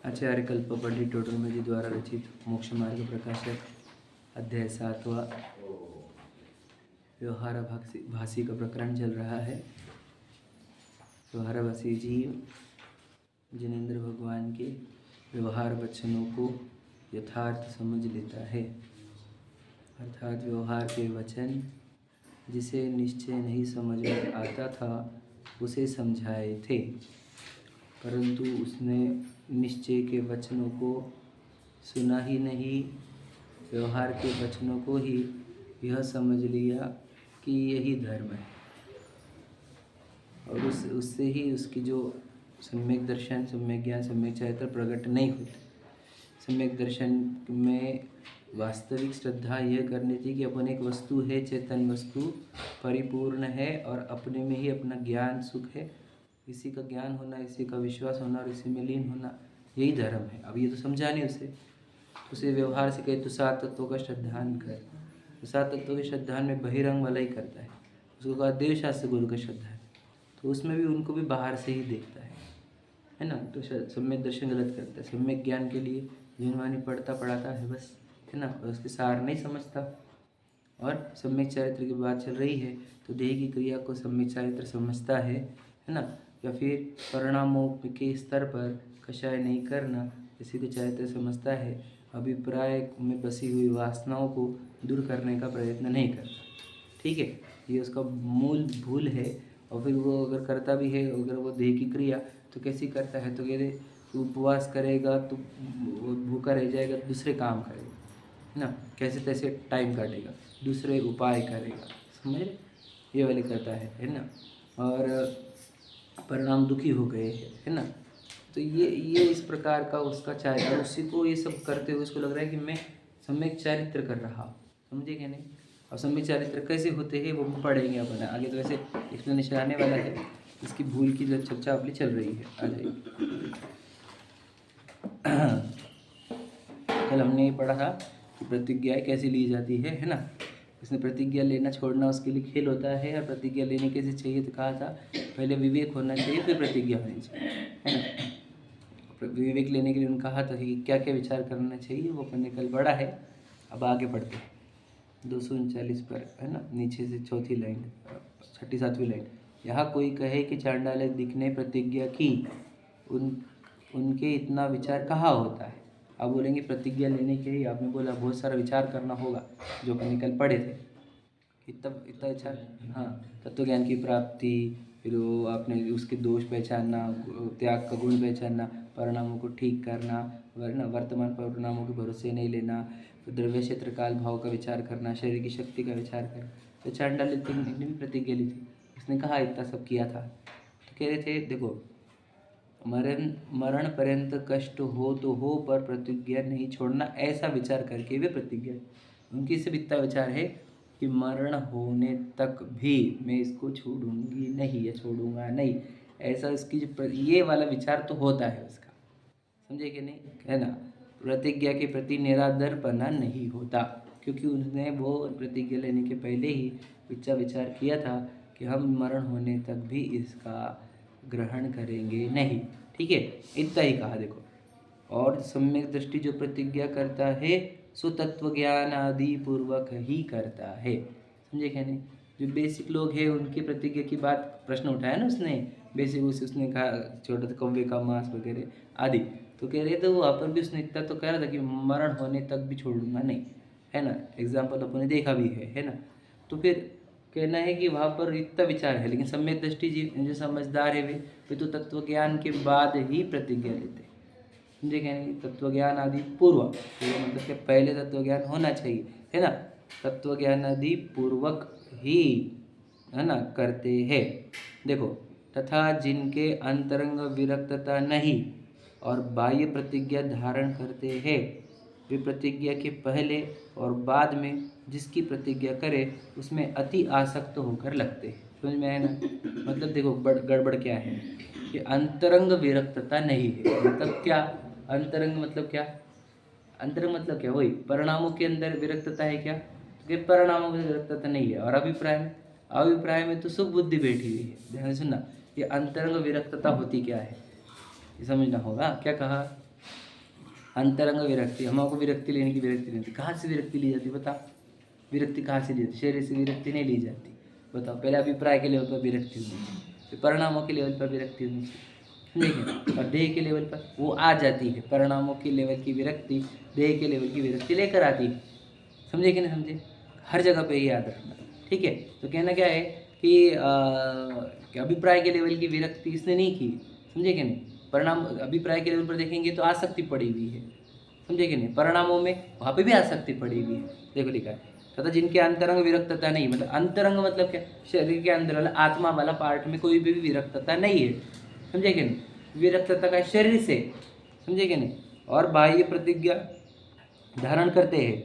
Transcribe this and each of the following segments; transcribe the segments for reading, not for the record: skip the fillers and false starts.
आचार्य कल्पवल्ली टोडरमल जी द्वारा रचित मोक्ष मार्ग प्रकाशक अध्याय 7वां व्यवहार भाषी का प्रकरण चल रहा है। व्यवहार भाषी जीव जिनेंद्र भगवान के व्यवहार वचनों को यथार्थ समझ लेता है, अर्थात व्यवहार के वचन जिसे निश्चय नहीं समझ में आता था उसे समझाए थे, परंतु उसने निश्चय के वचनों को सुना ही नहीं, व्यवहार के वचनों को ही यह समझ लिया कि यही धर्म है और उससे ही उसकी जो सम्यक दर्शन, सम्यक ज्ञान, सम्यक चरित्र प्रकट नहीं होते। सम्यक दर्शन में वास्तविक श्रद्धा यह करनी थी कि अपन एक वस्तु है, चेतन वस्तु परिपूर्ण है और अपने में ही अपना ज्ञान सुख है, इसी का ज्ञान होना, इसी का विश्वास होना और इसी में लीन होना, यही धर्म है। अब ये तो समझा नहीं उसे व्यवहार से कहे तो सात तत्वों का श्रद्धान कर, तो सात तत्वों के श्रद्धान में बहिरंग वाला ही करता है। उसको कहा देव शास्त्र गुरु का श्रद्धान, तो उसमें भी उनको भी बाहर से ही देखता है ना। तो सम्यक दर्शन गलत करता है। सम्यक ज्ञान के लिए जीवनवाणी पढ़ता पढ़ाता है बस, है ना, और उसके सार नहीं समझता। और सम्यक चरित्र की बात चल रही है तो देह की क्रिया को सम्यक चरित्र समझता है ना, या फिर परिणामों के स्तर पर कषाय नहीं करना इसी को चरित्र समझता है। अभिप्राय में बसी हुई वासनाओं को दूर करने का प्रयत्न नहीं करता, ठीक है, ये उसका मूल भूल है। और फिर वो अगर करता भी है, अगर वो देह की क्रिया तो कैसी करता है, तो कहते उपवास करेगा तो भूखा रह जाएगा, दूसरे काम करेगा, है ना, कैसे तैसे टाइम काटेगा, दूसरे उपाय करेगा, समझ, ये वाले करता है ना। और परिणाम दुखी हो गए है ना। तो ये इस प्रकार का उसका चारित्र, उसी को ये सब करते हुए उसको लग रहा है कि मैं सम्यक चारित्र कर रहा हूँ, समझे क्या नहीं। और सम्यक चारित्र कैसे होते हैं वो पढ़ेंगे अपन आगे, तो वैसे एक्सप्लेनेशन आने वाला है, इसकी भूल की जो चर्चा अपनी चल रही है आ जाएगी। कल हमने ये पढ़ा था कि प्रतिज्ञाएँ कैसे ली जाती है ना। उसने प्रतिज्ञा लेना छोड़ना उसके लिए खेल होता है, और प्रतिज्ञा लेने कैसे चाहिए तो कहा था पहले विवेक होना चाहिए फिर प्रतिज्ञा होनी चाहिए, है ना। विवेक लेने के लिए उन्होंने कहा था कि क्या क्या विचार करना चाहिए, वो अपन ने कल पढ़ा है। अब आगे पढ़ते हैं 239 पर, है ना, नीचे से चौथी लाइन, 6ठी 7वीं लाइन। यहाँ कोई कहे कि चांडाल दिखने प्रतिज्ञा की, उनके इतना विचार कहाँ होता है। अब बोलेंगे प्रतिज्ञा लेने के लिए आपने बोला बहुत सारा विचार करना होगा, जो अपन कल पढ़े थे, इतना विचार, हाँ, तत्व ज्ञान की प्राप्ति, फिर वो आपने उसके दोष पहचानना, त्याग का गुण पहचानना, परिणामों को ठीक करना, वरना वर्तमान परिणामों के भरोसे नहीं लेना, द्रव्य क्षेत्र काल भाव का विचार करना, शरीर की शक्ति का विचार करना। तो चांडाल ने भी प्रतिज्ञा ली थी, उसने कहा इतना सब किया था। तो कह रहे थे देखो, मरण पर्यंत कष्ट हो तो हो पर प्रतिज्ञा नहीं छोड़ना, ऐसा विचार करके वे प्रतिज्ञा, उनकी सिर्फ इतना विचार है कि मरण होने तक भी मैं इसको छोड़ूंगी नहीं या छोड़ूंगा नहीं, ऐसा उसकी जो ये वाला विचार तो होता है उसका, समझे कि नहीं, है ना। प्रतिज्ञा के प्रति निरादरपना नहीं होता, क्योंकि उसने वो प्रतिज्ञा लेने के पहले ही विचार किया था कि हम मरण होने तक भी इसका ग्रहण करेंगे नहीं, ठीक है, इतना ही कहा देखो। और सम्यक दृष्टि जो प्रतिज्ञा करता है सो तत्व ज्ञान आदि पूर्वक ही करता है, समझे क्या नहीं। जो बेसिक लोग हैं उनकी प्रतिज्ञा की बात प्रश्न उठाया ना उसने, बेसिक उसने कहा छोटा था कौवे का मांस वगैरह आदि, तो कह रहे थे वो वहाँ पर भी उसने इतना तो कह रहा था कि मरण होने तक भी छोड़ूंगा नहीं, है ना, एग्जाम्पल अपन ने देखा भी है ना। तो फिर कहना है कि वहाँ पर इतना विचार है, लेकिन सम्यक दृष्टि जो समझदार है वे तो तत्व ज्ञान के बाद ही प्रतिज्ञा लेते हैं, समझे क्या नहीं। तत्व ज्ञान आदि पूर्व मतलब कि पहले तत्व ज्ञान होना चाहिए, है ना, तत्व ज्ञान आदि पूर्वक ही, है ना, करते हैं। देखो, तथा जिनके अंतरंग विरक्तता नहीं और बाह्य प्रतिज्ञा धारण करते हैं, वे प्रतिज्ञा के पहले और बाद में जिसकी प्रतिज्ञा करे उसमें अति आसक्त होकर लगते हैं, समझ में आया ना। मतलब देखो गड़बड़ क्या है कि अंतरंग विरक्तता नहीं है, मतलब क्या, अंतरंग मतलब क्या, अंतरंग मतलब क्या, वही परिणामों के अंदर विरक्तता है क्या, कि परिणामों में विरक्तता नहीं है। और अभिप्राय में तो सुख बुद्धि बैठी हुई है, ध्यान से सुनना, ये अंतरंग विरक्तता होती क्या है ये समझना होगा। क्या कहा, अंतरंग विरक्ति, हमको विरक्ति लेने की विरक्ति नहीं होती। कहाँ से विरक्ति ली जाती बता, विरक्ति कहाँ से ली जाती? शरीर से विरक्ति नहीं ली जाती। बताओ, पहले अभिप्राय के लेवल पर विरक्ति होनी चाहिए, फिर परिणामों के लेवल पर विरक्ति होनी चाहिए, समझे? और देह के लेवल पर वो आ जाती है, परिणामों के लेवल की विरक्ति देह के लेवल की विरक्ति लेकर आती है, समझे कि नहीं समझे? हर जगह पे याद रखना, ठीक है? तो कहना क्या है कि अभिप्राय के लेवल की विरक्ति इसने नहीं की, समझे कि नहीं? परिणाम अभिप्राय के लेवल पर देखेंगे तो आसक्ति पड़ी हुई है, समझे कि नहीं? परिणामों में वहाँ पे भी आसक्ति पड़ी हुई है, देखो लिखा है तथा जिनके अंतरंग विरक्तता नहीं, मतलब अंतरंग मतलब क्या? शरीर के अंदर वाला आत्मा वाला पार्ट में कोई भी विरक्तता नहीं है, समझे कि नहीं? विरक्तता का शरीर से, समझे कि नहीं? और बाह्य प्रतिज्ञा धारण करते हैं,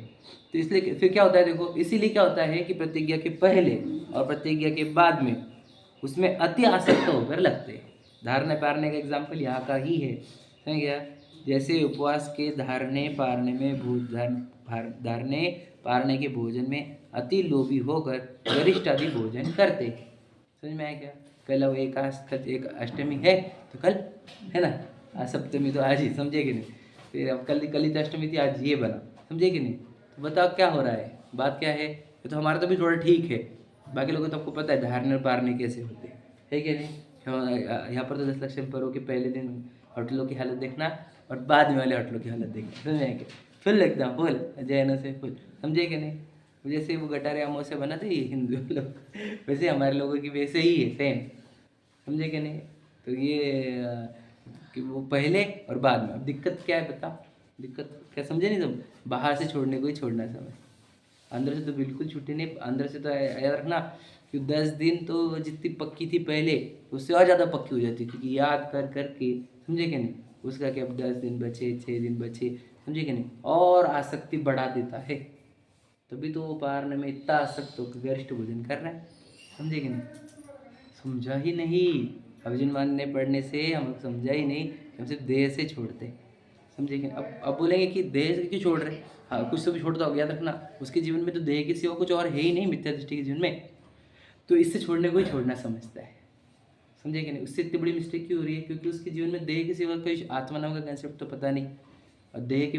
तो इसलिए फिर क्या होता है देखो, इसीलिए क्या होता है कि प्रतिज्ञा के पहले और प्रतिज्ञा के बाद में उसमें अति आसक्त होकर लगते हैं। धारने पारने का एग्जाम्पल यहाँ का ही है, समझ गया? जैसे उपवास के धारने पारने में धारने पारने के भोजन में अति लोभी होकर गरिष्ठ आदि भोजन करते, समझ में आया क्या? कल अब एक अष्टमी है तो कल है ना, आज सप्तमी तो आज ही, समझे कि नहीं? फिर अब कल ही तो अष्टमी थी, आज ये बना, समझे कि नहीं? तो बताओ क्या हो रहा है, बात क्या है? ये तो हमारा तो भी थोड़ा ठीक है, बाकी लोगों तो आपको पता है धारने पारने कैसे होते हैं, है कि नहीं? यहाँ पर तो 10 लक्ष्मी पर्व के पहले दिन होटलों की हालत देखना और बाद में वाले होटलों की हालत देखना, समझ में क्या? फुल एकदम फुल जैनों से फुल, समझे कि नहीं? जैसे वो गटारे आमों से बनाते ही हिंदू लोग, वैसे हमारे लोगों की वैसे ही है सेम, समझे कि नहीं? तो ये कि वो पहले और बाद में। अब दिक्कत क्या है बताओ, दिक्कत क्या समझे नहीं तुम? बाहर से छोड़ने को ही छोड़ना है समझ, अंदर से तो बिल्कुल छुट्टी नहीं। अंदर से तो याद रखना कि 10 दिन तो जितनी पक्की थी पहले उससे और ज़्यादा पक्की हो जाती, क्योंकि याद कर कर के, समझे कि नहीं? उसका कि अब 10 दिन बचे, 6 दिन बचे, समझे कि नहीं? और आसक्ति बढ़ा देता है, तभी तो वो पारने में इतना आसक्त होकर गरिष्ठ भोजन कर रहा है, समझे कि नहीं? समझा ही नहीं। अभिजन मानने पढ़ने से हम समझा ही नहीं कि हम सिर्फ देह से छोड़ते, समझे कि? अब बोलेंगे कि देह से क्यों छोड़ रहे? हाँ, कुछ तो भी छोड़ता हो, याद रखना उसके जीवन में तो देह के सिवा कुछ और है ही नहीं, मिथ्या दृष्टि के जीवन में, तो इससे छोड़ने को ही छोड़ना समझता है, समझे कि नहीं? उससे इतनी बड़ी मिस्टेक क्यों हो रही है? क्योंकि उसके जीवन में देह के सिवा कोई आत्मा नाम का कंसेप्ट तो पता नहीं, और देह के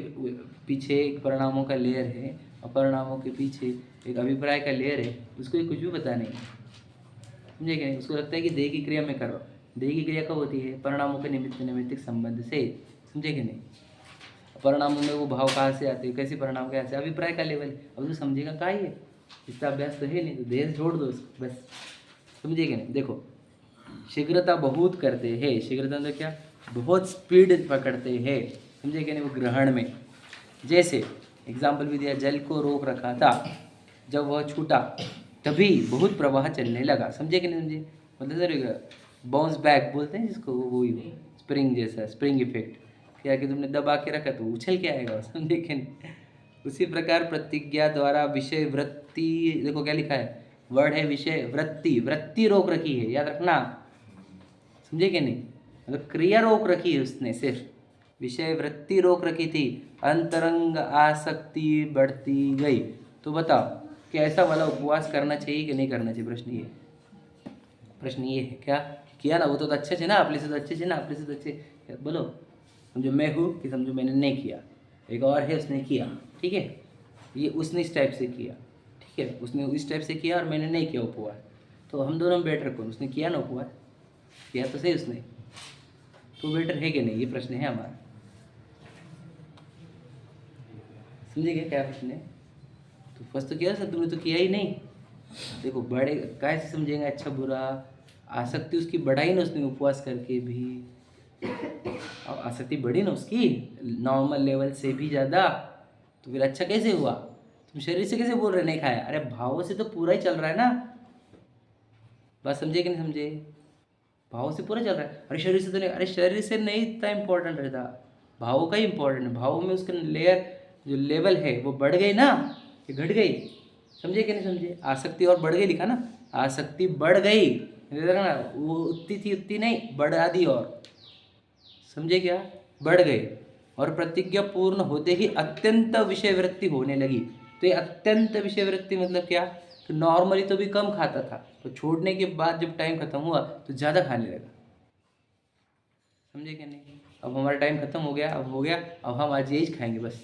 पीछे एक परिणामों का लेयर है और परिणामों के पीछे एक अभिप्राय का लेयर है, उसको कुछ भी पता नहीं, समझे कि नहीं? उसको लगता है कि देह की क्रिया में करो। देह की क्रिया कब होती है? परिणामों के निमित्त नैमित्तिक संबंध से, समझे कि नहीं? परिणामों में वो भाव कहाँ से आते हैं, कैसे परिणाम कैसे? अभिप्राय का लेवल। अब तो समझेगा क्या ही है, इतना अभ्यास तो है नहीं, तो देह छोड़ दो उसको बस, समझे कि नहीं? देखो, शीघ्रता बहुत करते हैं, शीघ्रता तो क्या, बहुत स्पीड पकड़ते हैं, समझे कि नहीं? वो ग्रहण में, जैसे एग्जाम्पल भी दिया, जल को रोक रखा था, जब वह छूटा तभी बहुत प्रवाह चलने लगा, समझे कि नहीं समझे? मतलब सर बाउंस बैक बोलते हैं जिसको, वो ही हो, स्प्रिंग जैसा, स्प्रिंग इफेक्ट, क्या कि तुमने दबा के रखा तो उछल के आएगा, समझे कि नहीं? उसी प्रकार प्रतिज्ञा द्वारा विषय वृत्ति, देखो क्या लिखा है, वर्ड है विषय वृत्ति, वृत्ति रोक रखी है, याद रखना, समझे कि नहीं? मतलब क्रिया रोक रखी है उसने, सिर्फ विषय वृत्ति रोक रखी थी, अंतरंग आसक्ति बढ़ती गई। तो बताओ कि ऐसा वाला उपवास करना चाहिए कि नहीं करना चाहिए? प्रश्न ये है, क्या किया ना? वो तो अच्छे थे ना, अपने से तो अच्छे थे ना, अपने से तो अच्छे, बोलो समझो मैं हूँ कि समझो मैंने नहीं किया, एक और है उसने किया, ठीक है? ये उसने इस टाइप से किया, ठीक है? उसने इस टाइप से किया और मैंने नहीं किया उपवास, तो हम दोनों बेटर कौन? उसने किया ना उपवास, किया तो सही उसने, तो बेटर है कि नहीं? ये प्रश्न है हमारा, समझिए क्या प्रश्न है? तो फर्स्ट तो किया सर, तुमने तो किया ही नहीं। देखो बड़े कैसे समझेंगे अच्छा बुरा, आसक्ति उसकी बढ़ाई ना उसने उपवास करके भी, और आसक्ति बढ़ी ना उसकी नॉर्मल लेवल से भी ज़्यादा, तो फिर अच्छा कैसे हुआ? तुम शरीर से कैसे बोल रहे नहीं खाया? अरे भावों से तो पूरा ही चल रहा है ना, बात समझे कि नहीं समझे? भावों से पूरा चल रहा है, अरे शरीर से तो नहीं, अरे शरीर से नहीं इतना इम्पोर्टेंट रहता, भावों का ही इम्पोर्टेंट है। भावों में उसका लेयर जो लेवल है वो बढ़ गई ना कि घट गई, समझे कि नहीं समझे? आसक्ति और बढ़ गई लिखा ना, आसक्ति बढ़ गई ना, वो उतनी थी उतनी नहीं, बढ़ा दी, और समझे क्या? बढ़ गए। और प्रतिज्ञा पूर्ण होते ही अत्यंत विषय वृत्ति होने लगी। तो ये अत्यंत विषय वृत्ति मतलब क्या? तो नॉर्मली तो भी कम खाता था, तो छोड़ने के बाद जब टाइम खत्म हुआ तो ज़्यादा खाने लगा, समझे क्या नहीं? अब हमारा टाइम खत्म हो गया, अब हो गया, अब हम आज यही खाएंगे बस,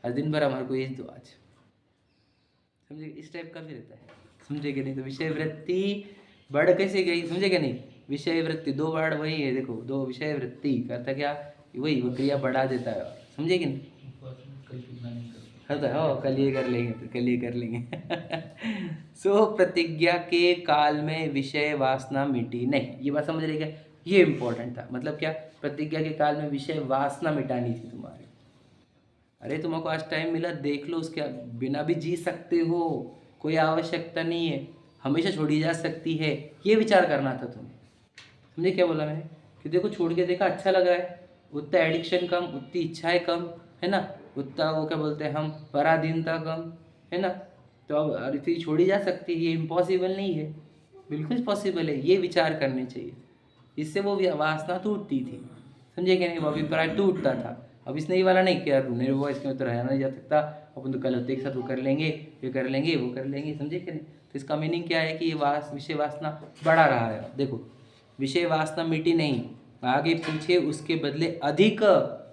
आज दिन भर हमारे को यही दो आज, समझे? इस टाइप का भी रहता है, समझे कि नहीं? तो विषय वृत्ति बढ़ कैसे गई, समझे क्या नहीं? विषय वृत्ति दो वर्ड वही है, देखो दो, विषय वृत्ति करता क्या, वही वो क्रिया बढ़ा देता है, समझे कि नहीं? होता है, हो कल ये कर लेंगे, फिर कल ये कर लेंगे। सो प्रतिज्ञा के काल में विषय वासना मिटी नहीं, ये बात समझ रही क्या? ये इंपॉर्टेंट था, मतलब क्या, प्रतिज्ञा के काल में विषय वासना मिटानी थी तुम्हारी। अरे तुमको आज टाइम मिला, देख लो, उसके बिना भी जी सकते हो, कोई आवश्यकता नहीं है, हमेशा छोड़ी जा सकती है, ये विचार करना था तुम्हें। समझे क्या बोला मैंने? कि देखो छोड़ के देखा, अच्छा लग रहा है, उतना एडिक्शन कम, उतनी इच्छाएं कम, है ना, उतना वो क्या बोलते हैं हम, पराधीनता कम, है ना, तो अब इतनी छोड़ी जा सकती है, ये इम्पॉसिबल नहीं है, बिल्कुल पॉसिबल है, ये विचार करने चाहिए। इससे वो वासना टूटती थी, समझे क्या नहीं? वो अभिप्राय टूटता था। अब इस नई वाला नहीं, क्या नहीं वो, इसके में तो रहना नहीं जा सकता, अपन तो कल होते एक साथ वो कर लेंगे, ये कर लेंगे, वो कर लेंगे, समझे क्या नहीं? तो इसका मीनिंग क्या है कि ये विषय वासना बढ़ा रहा है। देखो विषय वासना मिटी नहीं, आगे पीछे उसके बदले अधिक,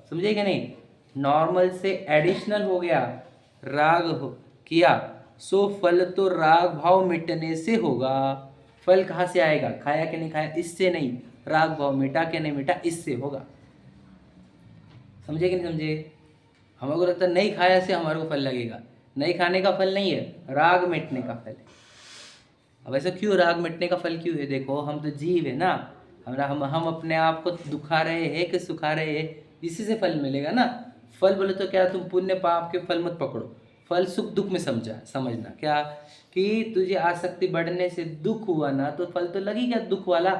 समझे क्या नहीं? नॉर्मल से एडिशनल हो गया, राग हो किया, सो फल तो राग भाव मिटने से होगा। फल कहाँ से आएगा? खाया कि नहीं खाया, इससे नहीं, राग भाव मिटा के नहीं मिटा, इससे होगा, समझे कि नहीं समझे? हमको लगता है नहीं खाया से हमारे को फल लगेगा, नहीं खाने का फल नहीं है, राग मिटने का फल है। अब ऐसा क्यों, राग मिटने का फल क्यों है? देखो हम तो जीव है ना, हम अपने आप को दुखा रहे हैं कि सुखा रहे हैं, इसी से फल मिलेगा ना। फल बोले तो क्या, तुम पुण्य पाप के फल मत पकड़ो, फल सुख दुख में समझना क्या, कि तुझे आसक्ति बढ़ने से दुख हुआ ना, तो फल तो लगेगा दुख वाला।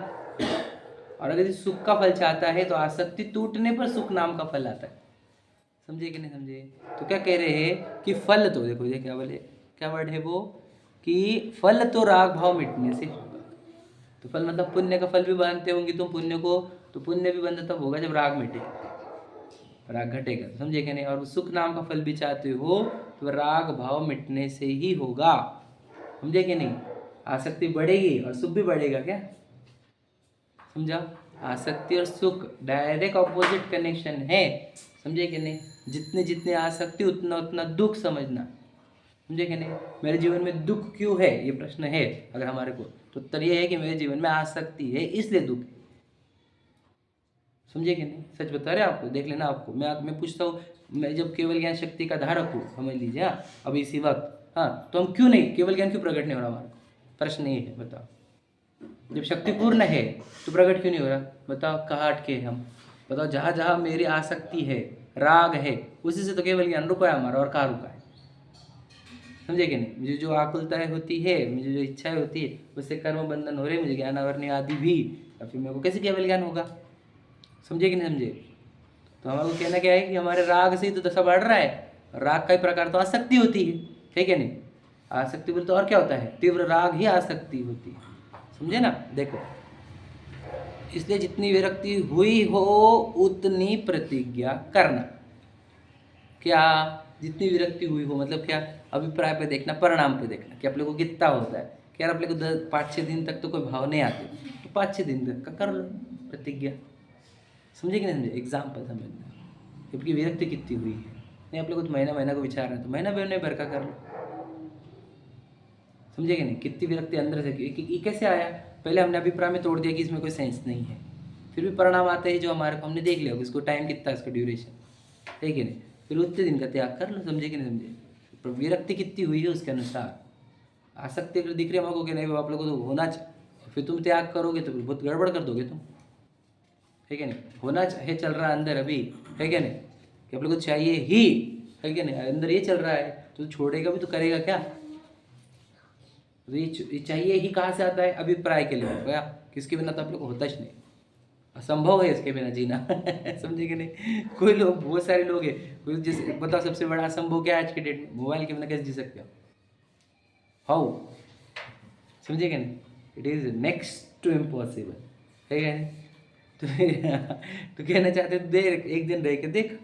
और अगर सुख का फल चाहता है तो आसक्ति टूटने पर सुख नाम का फल आता है, समझे कि नहीं समझे? तो क्या कह रहे हैं कि फल तो देखो, ये क्या बोले, क्या वर्ड है वो, कि फल तो राग भाव मिटने से होगा। तो फल मतलब पुण्य का फल भी बांधते होंगे तुम पुण्य को, तो पुण्य भी बंध तब होगा जब राग मिटेगा, राग घटेगा, समझे कि नहीं? और सुख नाम का फल भी चाहते हो तो राग भाव मिटने से ही होगा, समझे कि नहीं? आसक्ति बढ़ेगी और सुख भी बढ़ेगा, क्या समझा? आसक्ति और सुख डायरेक्ट ऑपोजिट कनेक्शन है, समझे कि नहीं? जितने जितने आसक्ति उतना उतना दुख समझना, समझे कि नहीं? मेरे जीवन में दुख क्यों है, ये प्रश्न है अगर हमारे को, तो उत्तर ये है कि मेरे जीवन में आसक्ति है इसलिए दुख है, समझे कि नहीं? सच बता रहे आपको, देख लेना आपको, मैं पूछता हूँ, मैं जब केवल ज्ञान शक्ति का धारक हूँ, समझ लीजिए, हाँ अभी इसी वक्त, हाँ तो हम क्यों नहीं, केवल ज्ञान क्यों प्रकट नहीं हो रहा हमारे को? प्रश्न ये है, बताओ। जब शक्ति पूर्ण है तो प्रकट क्यों नहीं हो रहा? बताओ कहाँ अटके हम? बताओ, जहाँ जहाँ मेरी आसक्ति है, राग है, उसी से तो केवल ज्ञान रुका है हमारा, और कहाँ रुका है? समझे कि नहीं? मुझे जो आकुलताएं होती है, मुझे जो इच्छाएं होती है, उससे कर्म बंधन हो रहे, मुझे ज्ञान आवरणी आदि भी, और फिर मेरे को कैसे केवल ज्ञान होगा? समझे कि नहीं समझे? तो हमारे को कहना क्या है कि हमारे राग से ही तो दशा बढ़ रहा है, राग का ही प्रकार तो आसक्ति होती है क्या नहीं? आसक्ति बोले तो और क्या होता है? तीव्र राग ही आसक्ति होती है, समझे ना? देखो, इसलिए जितनी विरक्ति हुई हो उतनी प्रतिज्ञा करना। क्या? जितनी विरक्ति हुई हो मतलब क्या? अभिप्राय पे देखना, परिणाम पे देखना कि आप लोग को कितना होता है, कि यार आप लोग को 5-6 दिन तक तो कोई भाव नहीं आते, तो 5-6 दिन तक का कर लो प्रतिज्ञा, समझे कि नहीं समझे? एग्जाम्पल समझना, क्योंकि विरक्ति कितनी हुई है, नहीं आप लोग को तो महीना महीना को विचार है, तो महीना महीने भर का कर लो, समझे कि नहीं? कितनी विरक्ति अंदर से, ये कैसे आया? पहले हमने अभिप्राय में तोड़ दिया कि इसमें कोई सेंस नहीं है, फिर भी परिणाम आते हैं जो हमारे को, हमने देख लिया इसको टाइम कितना है, इसका ड्यूरेशन, है कि नहीं? फिर उतने दिन का त्याग कर लो, समझे कि नहीं समझे? पर विरक्ति कितनी हुई है उसके अनुसार, आसक्ति अगर दिख रही है हमको कि नहीं आप लोगों को तो होना चाहिए, फिर तुम त्याग करोगे तो बहुत गड़बड़ कर दोगे तुम, है क्या नहीं? होना चाहिए चल रहा है अंदर अभी, है क्या नहीं? कि आप लोग को चाहिए ही, है क्या नहीं? अंदर ये चल रहा है तो छोड़ेगा भी तो करेगा क्या? तो ये चाहिए ही कहाँ से आता है? अभिप्राय के लिए क्या, किसके बिना तो आप लोग को होता ही नहीं, असंभव है इसके बिना जीना। समझे कि नहीं? कोई लोग, बहुत सारे लोग हैं, कोई जैसे बताओ सबसे बड़ा असंभव क्या है आज के डेट में? मोबाइल के बिना कैसे जी सकते हो? हाउ? समझे कि नहीं? It is next to impossible, है क्या नहीं? तो कहना चाहते तो देख, एक दिन रह के देख,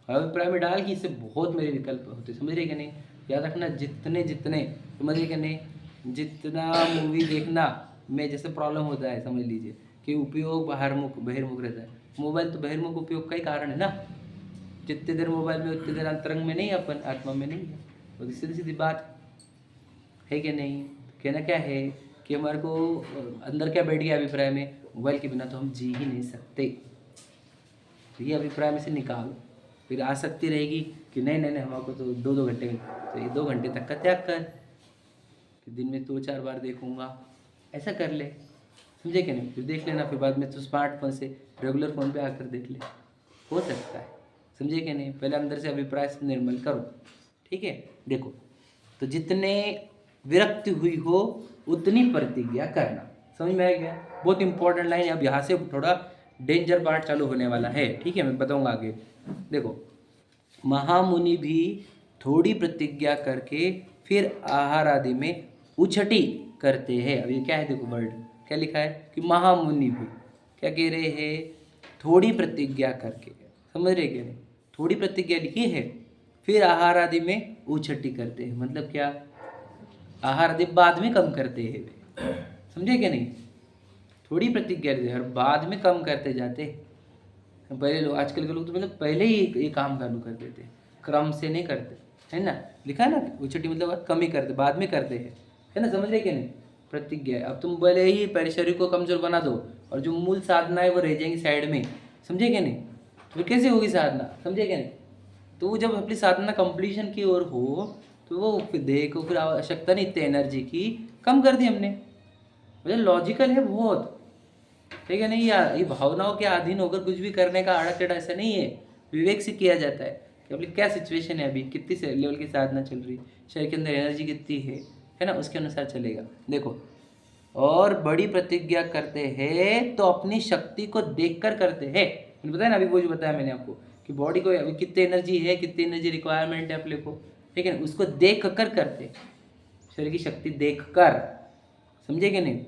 अभिप्राय में डाल कि इससे बहुत मेरे विकल्प होते, समझ रहे कि नहीं? याद रखना, जितने जितने, समझ रहे कि नहीं, जितना मूवी देखना में जैसे प्रॉब्लम होता है, समझ लीजिए कि कि उपयोग बाहरमुख बहिर्मुख रहता है। मोबाइल तो बहिर्मुख उपयोग का ही कारण है ना। जितनी देर मोबाइल में उतनी देर अंतरंग में नहीं है, अपन आत्मा में नहीं है। वो तो सीधी सीधी बात है कि नहीं। कहना क्या है कि हमारे को अंदर क्या बैठ गया अभिप्राय में, मोबाइल के बिना तो हम जी ही नहीं सकते। तो ये अभिप्राय में से निकालो। फिर आसक्ति रहेगी कि नहीं नहीं नहीं हमारे तो 2-2 घंटे, तो ये 2 घंटे तक का त्याग कर कि दिन में 2-4 बार देखूंगा, ऐसा कर ले। समझे कि नहीं। फिर देख लेना, फिर बाद में तो स्मार्टफोन से रेगुलर फ़ोन पे आकर देख ले, हो सकता है। समझे कि नहीं। पहले अंदर से अभिप्राय से निर्मल करो, ठीक है। देखो, तो जितने विरक्ति हुई हो उतनी प्रतिज्ञा करना। समझ में आ गया। बहुत इंपॉर्टेंट लाइन है। अब यहाँ से थोड़ा डेंजर पार्ट चालू होने वाला है, ठीक है। मैं बताऊंगा आगे। देखो, महामुनि भी थोड़ी प्रतिज्ञा करके फिर आहार आदि में उछटी करते हैं। अब ये क्या है, देखो वर्ड क्या लिखा है कि महामुनि भी क्या कह रहे हैं, थोड़ी प्रतिज्ञा करके। समझ रहे क्या नहीं। थोड़ी प्रतिज्ञा लिखी है, फिर आहार आदि में उछटी करते हैं। मतलब क्या, आहार आदि बाद में कम करते हैं। समझे क्या नहीं। थोड़ी प्रतिज्ञा लेते हैं और बाद में कम करते जाते हैं। पहले लोग, आजकल के लोग तो मतलब पहले ही ये काम चालू कर देते, क्रम से नहीं करते, है ना। लिखा है ना, उछटी मतलब कम ही करते, बाद में करते हैं, है ना। समझ रहे क्या नहीं। प्रतिज्ञा है। अब तुम पहले ही पहले शरीर को कमजोर बना दो और जो मूल साधना है वो रह जाएंगी साइड में। समझे क्या नहीं। तो कैसे होगी साधना, समझे क्या नहीं। तो वो जब अपनी साधना कंप्लीशन की ओर हो तो वो फिर देह को फिर आवश्यकता नहीं इतनी एनर्जी की, कम कर दी हमने। मतलब लॉजिकल है बहुत, ठीक है नहीं। यार ये भावनाओं के अधीन होकर कुछ भी करने का आड़ा टेढ़ा ऐसा नहीं है। विवेक से किया जाता है कि अपनी क्या सिचुएशन है, अभी कितनी लेवल की साधना चल रही, शरीर के अंदर एनर्जी कितनी है ना, उसके अनुसार चलेगा। देखो, और बड़ी प्रतिज्ञा करते हैं तो अपनी शक्ति को देखकर करते हैं। मैंने बताया ना अभी, वो जो बताया मैंने आपको कि बॉडी को अभी कितनी एनर्जी है, कितनी एनर्जी रिक्वायरमेंट है अपने को, ठीक है ना, उसको देख कर करते, शरीर की शक्ति देख कर। समझे कि नहीं।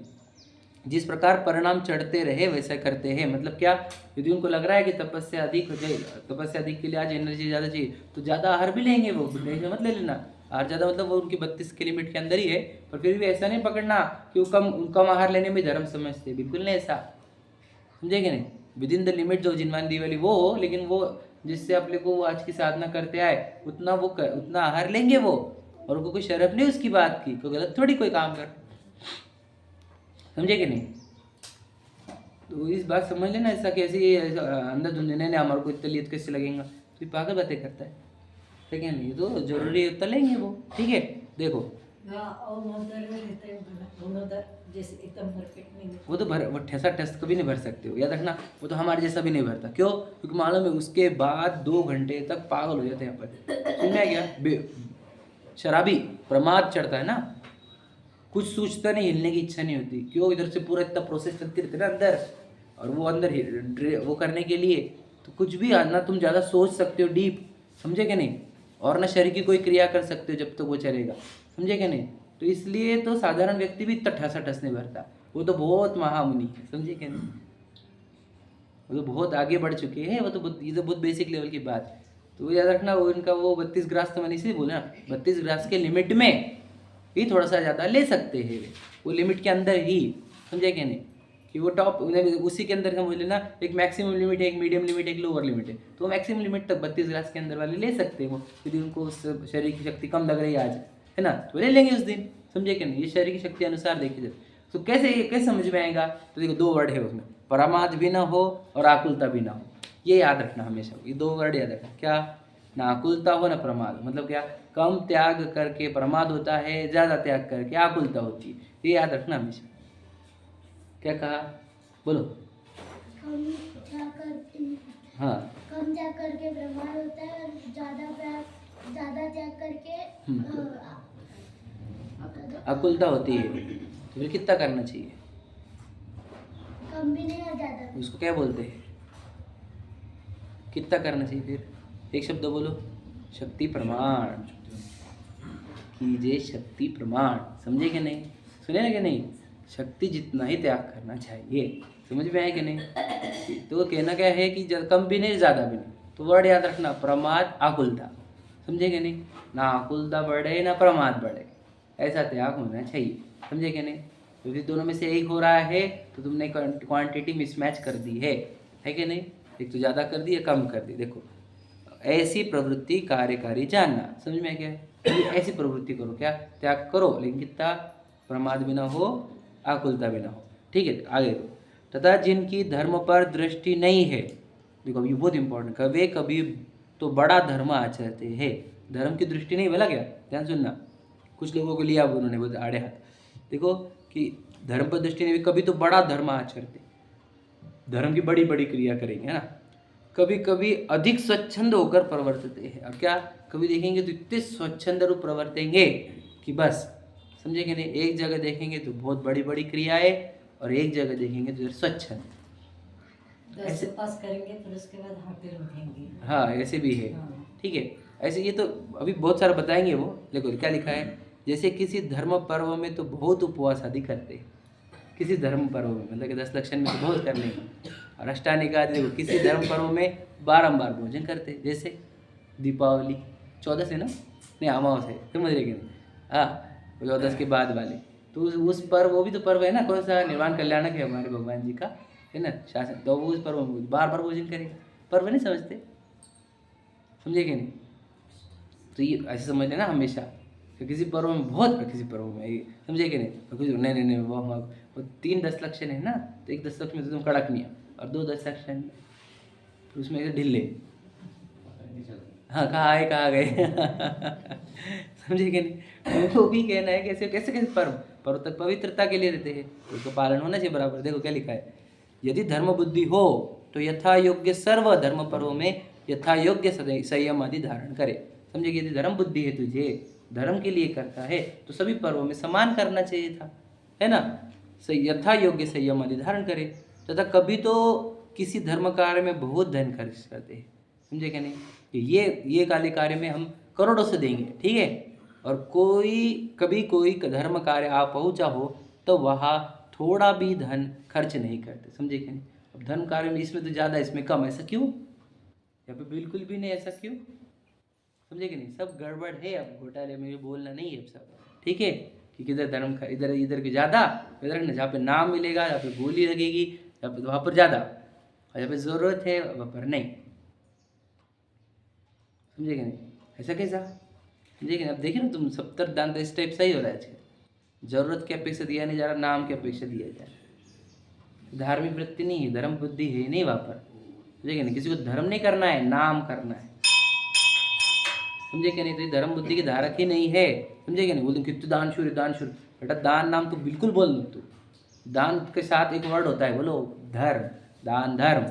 जिस प्रकार परिणाम चढ़ते रहे वैसा करते हैं। मतलब क्या, यदि उनको लग रहा है कि तपस्या अधिक हो जाए, तपस्या अधिक के लिए आज एनर्जी ज़्यादा चाहिए, तो ज़्यादा आहार भी लेंगे वो, मत ले लेना आहार ज़्यादा। मतलब वो उनकी 32 के लिमिट के अंदर ही है, पर फिर भी ऐसा नहीं पकड़ना कि वो कम आहार लेने में धर्म समझते, बिल्कुल नहीं ऐसा। समझे कि नहीं। विद इन द लिमिट जो जिनवान दी वाली वो हो, लेकिन वो जिससे अपने को वो आज की साधना करते आए उतना उतना आहार लेंगे वो, और उनको कोई शर्फ नहीं उसकी बात की, कोई गलत थोड़ी कोई काम कर। समझे कि नहीं। तो इस बात समझ लेना। ऐसा कैसे अंदर धुंधने ने हमारे को इतना लियत कैसे लगेगा, तो पागल बातें करता है, ठीक है नहीं। तो जरूरी है उतना लेंगे वो, ठीक है। देखो जैसे एकदम परफेक्ट नहीं, वो तो वो ठेसा टेस्ट कभी नहीं भर सकते हो, याद रखना। वो तो हमारे जैसा भी नहीं भरता। क्यों, क्योंकि मालूम है उसके बाद 2 घंटे तक पागल हो जाते हैं यहाँ पर। सुन में गया, शराबी प्रमाद चढ़ता है ना, कुछ सोचता नहीं, हिलने की इच्छा नहीं होती। क्यों, इधर से पूरा इतना प्रोसेस चलती रहती है ना अंदर, और वो अंदर वो करने के लिए तो कुछ भी ना तुम ज़्यादा सोच सकते हो डीप, समझे कि नहीं, और ना शरीर की कोई क्रिया कर सकते हो जब तक वो चलेगा। समझे कि नहीं। तो इसलिए तो साधारण व्यक्ति भी इतना ठसा ठस नहीं भरता। वो तो बहुत महामुनि है, समझे कि नहीं। वो तो बहुत आगे बढ़ चुके हैं। वो तो ये तो बहुत बेसिक लेवल की बात। तो याद रखना, वो इनका वो 32 ग्रास, तो मैंने इसीलिए बोला ना, 32 ग्रास के लिमिट में भी थोड़ा सा ज़्यादा ले सकते हैं वो लिमिट के अंदर ही। समझे क्या नहीं कि वो टॉप उसी के अंदर समझ लेना, एक मैक्सिमम लिमिट है, एक मीडियम लिमिट है, एक लोअर लिमिट है। तो मैक्सिमम लिमिट तक 32 ग्लास के अंदर वाले ले सकते हो। यदि उनको उस शरीर की शक्ति कम लग रही है आज, है ना, तो ले लेंगे उस दिन। समझे क्या नहीं। ये शरीर की शक्ति अनुसार देखी जाए तो कैसे समझ में आएगा। तो देखो 2 वर्ड है उसमें, प्रमाद भी ना हो और आकुलता भी ना हो। ये याद रखना हमेशा, ये 2 वर्ड याद रखना। क्या, ना आकुलता हो ना प्रमाद। मतलब क्या, कम त्याग करके प्रमाद होता है, ज़्यादा त्याग करके आकुलता होती है। ये याद रखना हमेशा। क्या कहा, बोलो। कम त्याग करके प्रमाद होता है, और ज़्यादा त्याग करके आकुलता होती है। तो फिर कितना करना चाहिए, कम भी नहीं और ज़्यादा। उसको क्या बोलते हैं, कितना करना चाहिए। फिर एक शब्द बोलो, शक्ति प्रमाण कीजिए, शक्ति प्रमाण। समझे कि नहीं, सुने ना कि नहीं। शक्ति जितना ही त्याग करना चाहिए। समझ में आए कि नहीं। तो कहना क्या है कि कम भी नहीं ज़्यादा भी नहीं। तो वर्ड याद रखना, प्रमाद आकुलता। समझे कि नहीं। ना आकुलता बढ़े ना प्रमाद बढ़े, ऐसा त्याग होना चाहिए। समझे कि नहीं। क्योंकि दोनों में से एक हो रहा है तो तुमने क्वांटिटी मिसमैच कर दी है कि नहीं? एक तो ज़्यादा कर दी या कम कर दी। देखो ऐसी प्रवृत्ति कार्यकारी जानना, समझ में क्या है? ऐसी प्रवृत्ति करो, क्या त्याग करो, लेकिन कितना प्रमाद भी ना हो, आकुलता भी ना हो। ठीक है, आगे देखो। तथा जिनकी धर्म पर दृष्टि नहीं है, देखो ये बहुत इंपॉर्टेंट, कभी कभी तो बड़ा धर्म आचरते हैं, धर्म की दृष्टि नहीं, बोला क्या? ध्यान सुनना, कुछ लोगों को लिया उन्होंने बहुत आड़े हाथ। देखो कि धर्म पर दृष्टि नहीं, कभी तो बड़ा धर्म आचरते, धर्म की बड़ी बड़ी क्रिया करेंगे, है ना। कभी कभी अधिक स्वच्छंद होकर प्रवर्तते हैं, और क्या कभी देखेंगे तो इतने स्वच्छंद रूप प्रवर्तेंगे कि बस, समझे कि नहीं? एक जगह देखेंगे तो बहुत बड़ी बड़ी क्रियाएं, और एक जगह देखेंगे तो स्वच्छंद। 10 पास करेंगे फिर उसके बाद हाथ पैर उठेंगे। हाँ, ऐसे भी है। हाँ। ठीक है, ऐसे ये तो अभी बहुत सारा बताएंगे वो। देखो क्या लिखा है, जैसे किसी धर्म पर्व में तो बहुत उपवास आदि करते हैं, किसी धर्म पर्व में, मतलब कि 10 लक्षण में तो बहुत करने हैं। और अष्टानिका आदि देखो किसी धर्म पर्व में बारंबार भोजन करते हैं, जैसे दीपावली 14 से ना, नहीं अमावस है, समझ रहे कि नहीं? हाँ, 14 के बाद वाले, तो उस पर्व, वो भी तो पर्व है ना, कौन सा? निर्वाण कल्याणक है हमारे भगवान जी का, है ना, शासन। तो वो उस पर्व में बार बार भोजन करेगा, पर्व नहीं समझते, समझे कि नहीं? तो ये ऐसे समझ लेना हमेशा कि किसी पर्व में बहुत, किसी पर्व में ये, समझे कि नहीं? तो कुछ नहीं नहीं वो 3 10 लक्षण है ना, तो एक 10 लक्षण में तो तुम कड़क नहीं है, और 2 10 लक्षण तो उसमें ऐसे ढीले। हाँ, कहाँ आए कहाँ गए समझे कि नहीं? वो भी कहना है कैसे कैसे कैसे पर्व, पर्व तक पवित्रता के लिए रहते हैं, तो उसका पालन होना चाहिए बराबर। देखो क्या लिखा है, यदि धर्म बुद्धि हो तो यथा योग्य सर्व धर्म पर्वों में यथा योग्य संयम आदि धारण करे। समझे कि यदि धर्म बुद्धि है, तुझे धर्म के लिए करता है, तो सभी पर्वों में समान करना चाहिए था, है ना। यथा योग्य संयम आदि धारण करे, तथा कभी तो किसी धर्म कार्य में बहुत धन खर्च करते हैं, समझे क्या नहीं? कि ये काले कार्य में हम करोड़ों से देंगे, ठीक है, और कभी कोई धर्म कार्य आ पहुँचा हो तो वहाँ थोड़ा भी धन खर्च नहीं करते, समझे क्या नहीं? अब धर्म कार्य में इसमें तो ज़्यादा, इसमें कम, ऐसा क्यों? यहाँ पे बिल्कुल भी नहीं, ऐसा क्यों? समझे कि नहीं? सब गड़बड़ है, अब घोटाले में बोलना नहीं है अब सब, ठीक है, कि किधर धर्म इधर इधर के ज़्यादा, इधर ना, जहाँ पे नाम मिलेगा, जहाँ पे बोली लगेगी, जहाँ पे वहाँ पर ज़्यादा, और जहाँ पे ज़रूरत है वहाँ पर नहीं, समझे कि नहीं? ऐसा कैसा? समझे कि नहीं? अब देखिए ना तुम, 70 दान इस टाइप सही हो रहा है आजकल, ज़रूरत की अपेक्षा दिया नहीं जा रहा, नाम की अपेक्षा दिया जा रहा। धार्मिक वृत्ति नहीं है, धर्म बुद्धि है नहीं वहाँ पर, समझे कि नहीं? किसी को धर्म नहीं करना है, नाम करना है, समझे क्या नहीं? तो ये धर्म बुद्धि की धारक ही नहीं है, समझे क्या नहीं? बोल दूँ कितने दान शुरू, बेटा दान नाम तो बिल्कुल बोल दो तू, दान के साथ एक वर्ड होता है, बोलो धर्म, दान धर्म,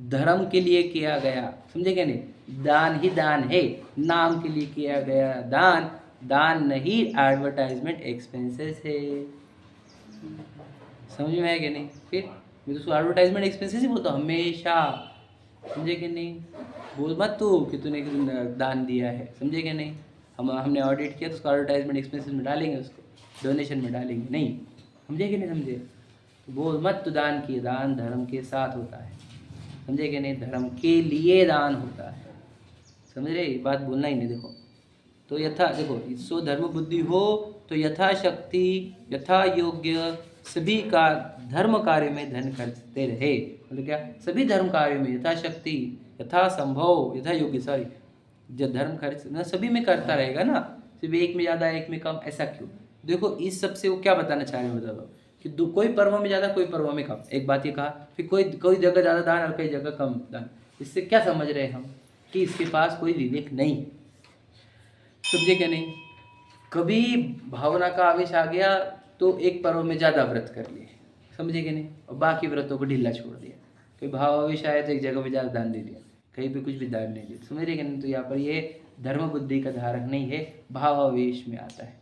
धर्म के लिए किया गया, समझे क्या नहीं? दान ही दान है, नाम के लिए किया गया दान, दान नहीं एडवर्टाइजमेंट एक्सपेंसेस है, समझ में है कि नहीं? फिर मैं तो उसको एडवर्टाइजमेंट एक्सपेंसेस ही बोलता हूँ हमेशा, समझे कि नहीं? बोल मत तू कि तूने दान दिया है, समझे कि नहीं? हमने ऑडिट किया तो उसको एडवर्टाइजमेंट एक्सपेंसेस में डालेंगे, उसको डोनेशन में डालेंगे नहीं, समझे कि नहीं? समझे? तो बोल मत तू दान किए, दान धर्म के साथ होता है, समझे कि नहीं? धर्म के लिए दान होता है, समझ रहे? ये बात बोलना ही नहीं। देखो तो यथा, देखो सो धर्म बुद्धि हो तो यथाशक्ति यथा योग्य सभी का धर्म कार्य में धन खर्चते रहे, मतलब क्या? सभी धर्म कार्य में यथाशक्ति यथा संभव यथा योग्य, सॉरी, जो धर्म खर्च ना सभी में करता रहेगा ना, सिर्फ एक में ज़्यादा एक में कम, ऐसा क्यों? देखो इस सब से वो क्या बताना चाह रहे हैं, बता दो कि कोई पर्व में ज़्यादा कोई पर्व में कम, एक बात ये कहा, फिर कोई जगह ज़्यादा दान और कई जगह कम दान, इससे क्या समझ रहे हैं हम? कि इसके पास कोई विवेक नहीं, समझे क्या नहीं? कभी भावना का आवेश आ गया तो एक पर्व में ज़्यादा व्रत कर लिए, समझे कि नहीं? और बाकी व्रतों को ढीला छोड़ दिया। कोई भाव आवेश आया तो एक जगह पे ज़्यादा दान दे दिया, कहीं पे कुछ भी दान नहीं दिया, समझ रहे कि नहीं? तो यहाँ पर ये धर्म बुद्धि का धारक नहीं है, भाव आवेश में आता है,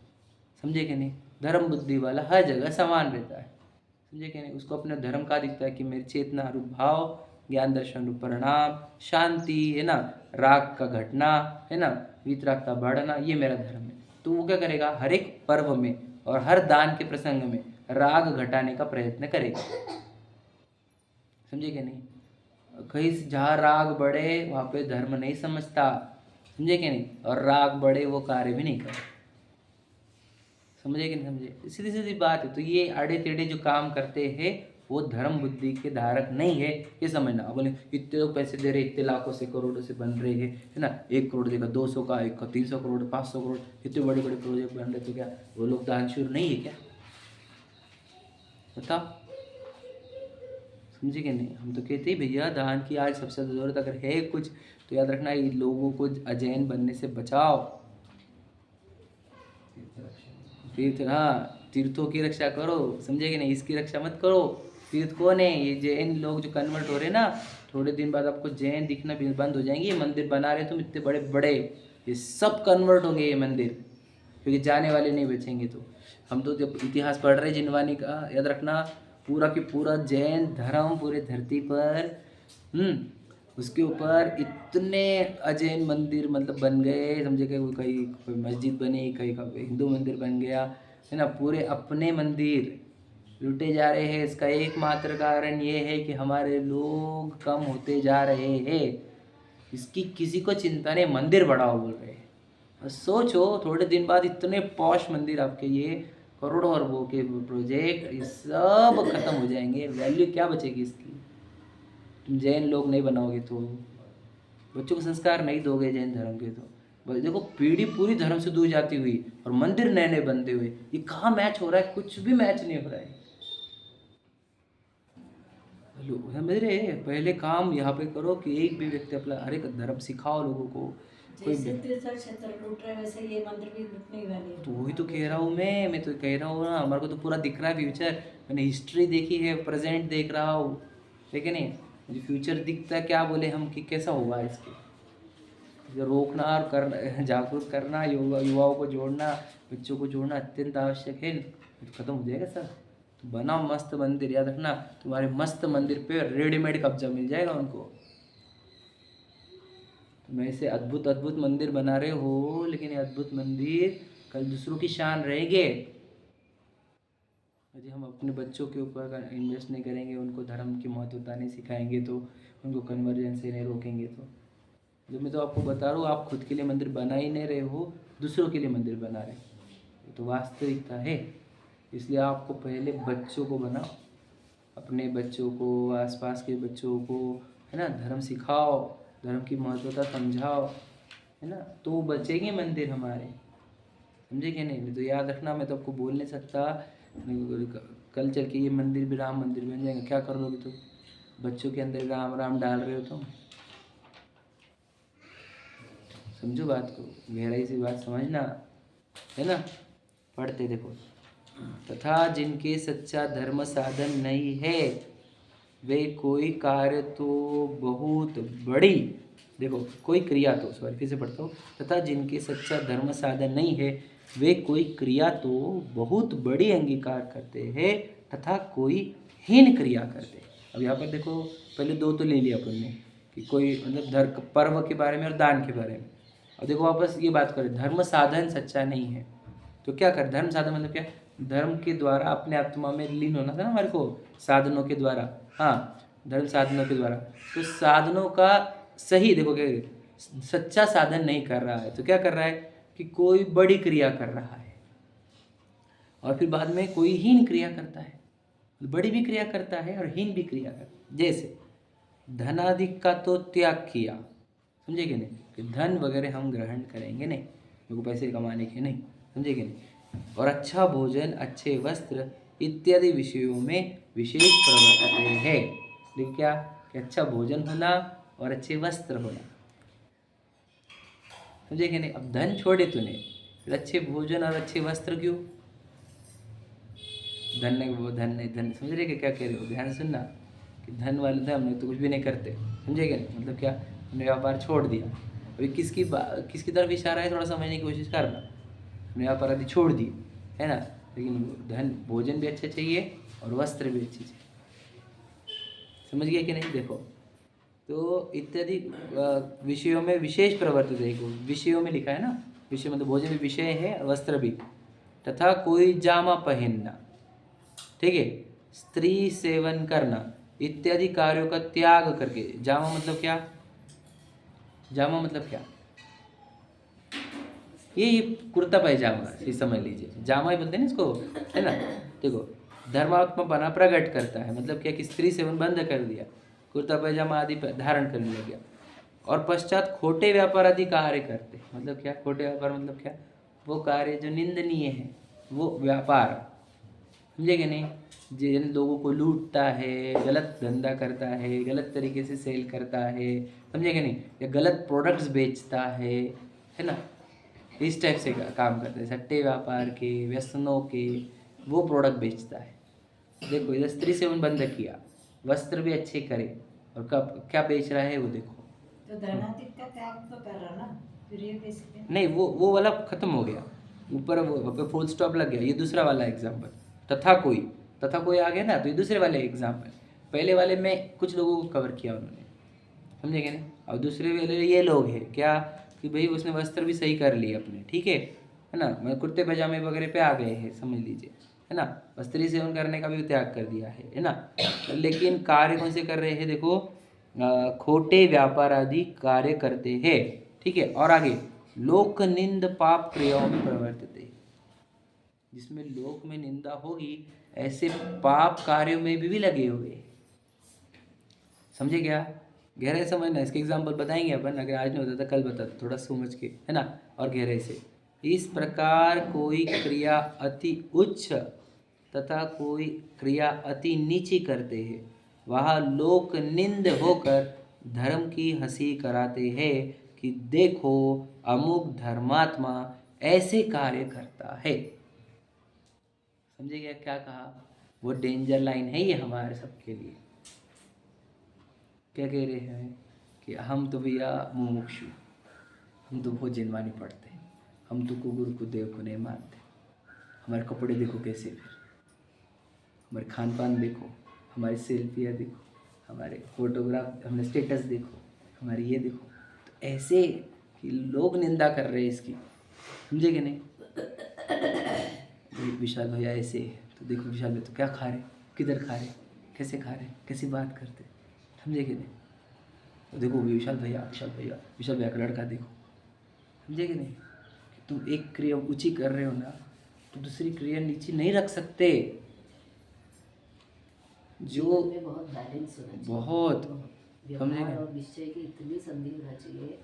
समझे कि नहीं? धर्म बुद्धि वाला हर जगह समान रहता है, समझे कि नहीं? उसको अपने धर्म का दिखता है कि मेरे चेतना रूप भाव, ज्ञान दर्शन रूप परिणाम, शांति, है ना, राग का घटना, है ना, वितराग का बढ़ना, ये मेरा धर्म है। तो वो क्या करेगा, हर एक पर्व में और हर दान के प्रसंग में राग घटाने का प्रयत्न करेगा, समझे कि नहीं? कहीं जहाँ राग बढ़े वहाँ पे धर्म नहीं समझता, समझे कि नहीं? और राग बढ़े वो कार्य भी नहीं करता, समझे कि नहीं समझे? सीधी सीधी बात है। तो ये आड़े टेढ़े जो काम करते हैं वो धर्म बुद्धि के धारक नहीं है, ये समझना। अब बोले इतने लोग पैसे दे रहे, इतने लाखों से करोड़ों से बन रहे हैं, है ना, 1 करोड़ देगा, 200 का, 1 का 300 करोड़, 500 करोड़, इतने बड़े बड़े प्रोजेक्ट बन रहे, तो क्या वो लोग दानशूर नहीं है क्या? बताओ, समझे कि नहीं? हम तो कहते ही भैया दान की आज सबसे ज़्यादा जरूरत अगर है कुछ, तो याद रखना ये लोगों को अजैन बनने से बचाओ। तीर्थ, हाँ, तीर्थों की रक्षा करो, समझे कि नहीं? इसकी रक्षा मत करो। तीर्थ कौन है? ये जैन लोग जो कन्वर्ट हो रहे हैं ना, थोड़े दिन बाद आपको जैन दिखना भी बंद हो जाएंगे। ये मंदिर बना रहे तुम इतने बड़े बड़े, ये सब कन्वर्ट होंगे ये मंदिर, क्योंकि जाने वाले नहीं बचेंगे। तो हम तो जब इतिहास पढ़ रहे जिनवानी का, याद रखना पूरा की पूरा जैन धर्म पूरे धरती पर, उसके ऊपर इतने अजैन मंदिर मतलब बन गए, समझे कि कहीं कोई मस्जिद बनी, कहीं का हिंदू मंदिर बन गया, है ना। पूरे अपने मंदिर लूटे जा रहे हैं। इसका एकमात्र कारण ये है कि हमारे लोग कम होते जा रहे हैं। इसकी किसी को चिंता नहीं, मंदिर बढ़ाओ बोल रहे हैं। और सोचो थोड़े दिन बाद इतने पॉश मंदिर आपके ये करोड़ों अरबों के प्रोजेक्ट ये सब खत्म हो जाएंगे। वैल्यू क्या बचेगी इसकी? तुम जैन लोग नहीं बनाओगे तो, बच्चों को संस्कार नहीं दोगे जैन धर्म के, तो बस देखो पीढ़ी पूरी धर्म से दूर जाती हुई और मंदिर नए नए बनते हुए। ये कहाँ मैच हो रहा है? कुछ भी मैच नहीं हो रहा है। हेलो, समझ रहे? पहले काम यहाँ पे करो कि एक भी व्यक्ति अपना हर एक धर्म सिखाओ लोगों को। कोई जैसे तीर्थ क्षेत्र लूट रहे वैसे ये मंदिर भी लूटने वाले हैं। तो वही तो कह रहा हूँ मैं तो कह रहा हूँ ना, हमारे को तो पूरा दिख रहा है फ्यूचर। मैंने हिस्ट्री देखी है, प्रेजेंट देख रहा हूँ, ठीक है नहीं? मुझे फ्यूचर दिखता है, क्या बोले हम कि कैसा होगा इसके। जो रोकना और करना, जागरूक करना, युवाओं को जोड़ना, बच्चों को जोड़ना अत्यंत आवश्यक है। तो खत्म हो जाएगा सर। तो बनाओ मस्त मंदिर, याद रखना तुम्हारे मस्त मंदिर पे रेडीमेड कब्जा मिल जाएगा उनको। तुम ऐसे अद्भुत अद्भुत मंदिर बना रहे हो, लेकिन ये अद्भुत मंदिर कल दूसरों की शान रहेंगे। यदि हम अपने बच्चों के ऊपर इन्वेस्ट नहीं करेंगे, उनको धर्म की महत्वता नहीं सिखाएंगे, तो उनको कन्वर्जन से नहीं रोकेंगे, तो जो मैं तो आपको बता रहा हूँ, आप खुद के लिए मंदिर बना ही नहीं रहे हो, दूसरों के लिए मंदिर बना रहे हो। ये तो वास्तविकता है। इसलिए आपको पहले बच्चों को बनाओ, अपने बच्चों को, आसपास के बच्चों को, है ना, धर्म सिखाओ, धर्म की महत्वता समझाओ, है ना, तो बचेंगे मंदिर हमारे। समझे कि नहीं? तो याद रखना, मैं तो आपको बोल नहीं सकता कल चल के ये मंदिर भी राम मंदिर बन जाएगा। क्या कर लोगे? तो बच्चों के अंदर राम राम डाल रहे हो तुम। समझो बात को, गहराई से बात समझना, है ना। पढ़ते देखो, तथा जिनके सच्चा धर्म साधन नहीं है वे कोई कार्य तो बहुत बड़ी, देखो कोई क्रिया तो, सॉरी फिर से पढ़ता हूँ, तथा जिनके सच्चा धर्म साधन नहीं है वे कोई क्रिया तो बहुत बड़ी अंगीकार करते हैं तथा कोई हीन क्रिया करते हैं। अब यहाँ पर देखो, पहले दो तो ले लिया अपन ने कि कोई मतलब धर्म पर्व के बारे में और दान के बारे में। अब देखो वापस ये बात करें, धर्म साधन सच्चा नहीं है तो क्या कर? धर्म साधन मतलब क्या? धर्म के द्वारा अपने आत्मा में लीन होना था ना हमारे को, साधनों के द्वारा। हाँ, धर्म साधनों के द्वारा। तो साधनों का सही देखो क्या, सच्चा साधन नहीं कर रहा है तो क्या कर रहा है कि कोई बड़ी क्रिया कर रहा है, और फिर बाद में कोई हीन क्रिया करता है। बड़ी भी क्रिया करता है और हीन भी क्रिया करता है। जैसे धनाधिक का तो त्याग किया, समझे कि नहीं, कि धन वगैरह हम ग्रहण करेंगे नहीं, मेरे को पैसे कमाने के नहीं, समझे कि नहीं। और अच्छा भोजन, अच्छे वस्त्र इत्यादि विषयों में विशेष प्रवर्तते हैं। देखिए क्या कि अच्छा भोजन होना और अच्छे वस्त्र होना, समझे कि नहीं। अब धन छोड़े तूने, फिर अच्छे भोजन और अच्छे वस्त्र क्यों? धन नहीं, वो धन नहीं, धन समझ रहे क्या कह रहे हो? ध्यान से सुनना कि धन वाले थे हम लोग तो कुछ भी नहीं करते, समझे क्या? मतलब क्या, हमने व्यापार छोड़ दिया। अभी किसकी तरफ इशारा है, थोड़ा समझने की कोशिश करना। हमने व्यापार आदि छोड़ दी, है ना, लेकिन धन भोजन भी अच्छा चाहिए और वस्त्र भी अच्छी चाहिए। समझ गया कि नहीं? देखो तो इत्यादि विषयों में विशेष प्रवर्तित है, विषयों में लिखा है ना, विषय मतलब भोजन भी विषय है और वस्त्र भी। तथा कोई जामा पहनना, ठीक है, स्त्री सेवन करना इत्यादि कार्यों का त्याग करके। जामा मतलब क्या? जामा मतलब क्या? ये कुर्ता पैजामा ये समझ लीजिए, जामा ही बोलते हैं ना इसको, है ना। देखो धर्मात्मा बना प्रकट करता है, मतलब क्या कि स्त्री सेवन बंद कर दिया, कुर्ता पैजामा आदि धारण करने लग गया, और पश्चात खोटे व्यापार आदि कार्य करते, मतलब क्या खोटे व्यापार, मतलब क्या, वो कार्य जो निंदनीय है, वो व्यापार, समझे कि नहीं, जिन लोगों को लूटता है, गलत धंधा करता है, गलत तरीके से सेल करता है, समझे कि नहीं, या गलत प्रोडक्ट्स बेचता है ना, इस टाइप से काम करता है, सट्टे व्यापार के, व्यसनों के, वो प्रोडक्ट बेचता है। देखो इधर स्त्री सेवन बंद किया, वस्त्र भी अच्छे करे, और कब क्या बेच रहा है वो देखो। तो धनाधिक का त्याग तो कर रहा ना, फिर ये कैसे? नहीं वो वाला खत्म हो गया, ऊपर वो फुल स्टॉप लग गया, ये दूसरा वाला एग्जाम्पल, तथा कोई आ गया ना, तो ये दूसरे वाले एग्जाम्पल, पहले वाले में कुछ लोगों को कवर किया उन्होंने, समझेंगे ना, और दूसरे वाले ये लोग हैं क्या कि भाई उसने वस्त्र भी सही कर लिए अपने, ठीक है ना, मैं कुर्ते पजामे वगैरह पे आ गए हैं, समझ लीजिए, है ना, वस्त्री सेवन करने का भी त्याग कर दिया है ना, लेकिन कार्य कौन से कर रहे हैं, देखो खोटे व्यापार आदि कार्य करते हैं, ठीक है, और आगे लोक निंद पाप क्रियाओं में प्रवर्तते, जिसमें लोक में निंदा होगी ऐसे पाप कार्यों में भी लगे हुए, समझे क्या, गहराई समझना, इसके एग्जाम्पल बताएंगे अपन, अगर आज नहीं होता था कल बताते, थोड़ा समझ के, है ना, और गहराई से। इस प्रकार कोई क्रिया अति उच्च तथा कोई क्रिया अति नीची करते हैं, वह लोक निंद होकर धर्म की हंसी कराते हैं कि देखो अमुक धर्मात्मा ऐसे कार्य करता है, समझे क्या कहा, वो डेंजर लाइन है ये हमारे सबके लिए। क्या कह रहे हैं कि हम तो भैया मुमुक्षु, हम तो बहुत जिनवानी पढ़ते हैं, हम तो गुरु को देव को नहीं मानते, हमारे कपड़े देखो कैसे, फिर हमारे खान पान देखो, हमारी सेल्फियाँ देखो, हमारे फोटोग्राफ, हमने स्टेटस देखो, हमारी ये देखो, तो ऐसे कि लोग निंदा कर रहे हैं इसकी, समझे कि नहीं। विशाल भैया ऐसे है, तो देखो विशाल भैया तो क्या खा रहे, किधर खा रहे, कैसे खा रहे, कैसी बात करते, समझे कि नहीं। तो देखो विशाल भैया का लड़का देखो, समझे कि नहीं। तुम एक क्रिया ऊंची कर रहे हो ना, तो दूसरी क्रिया नीची नहीं रख सकते, जो बहुत बैलेंस होना चाहिए, बहुत, व्यवहार और निश्चय की इतनी संधि होना चाहिए,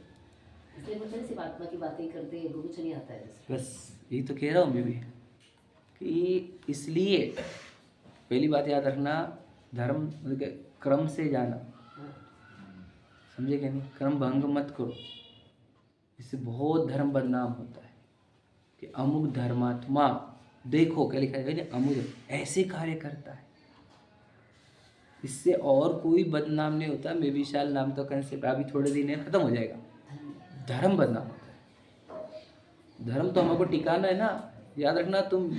इसलिए मतलब सिर्फ आत्मा की बातें ही करते हैं, कुछ नहीं आता है जैसे। बस यही तो कह रहा हूँ मैं भी, कि इसलिए पहली बात याद रखना, धर्म मतलब क्रम से जाना, समझे कि नहीं, क्रम भंग मत करो, इससे बहुत धर्म बदनाम होता है, कि अमुक धर्मात्मा देखो क्या लिखा है, अमुक ऐसे कार्य करता है, इससे और कोई बदनाम नहीं होता। मैं विशाल नाम तो कंसेप्ट अभी थोड़े दिन है खत्म हो जाएगा, धर्म बदनाम होता है, धर्म तो हमको टिकाना है ना, याद रखना, तुम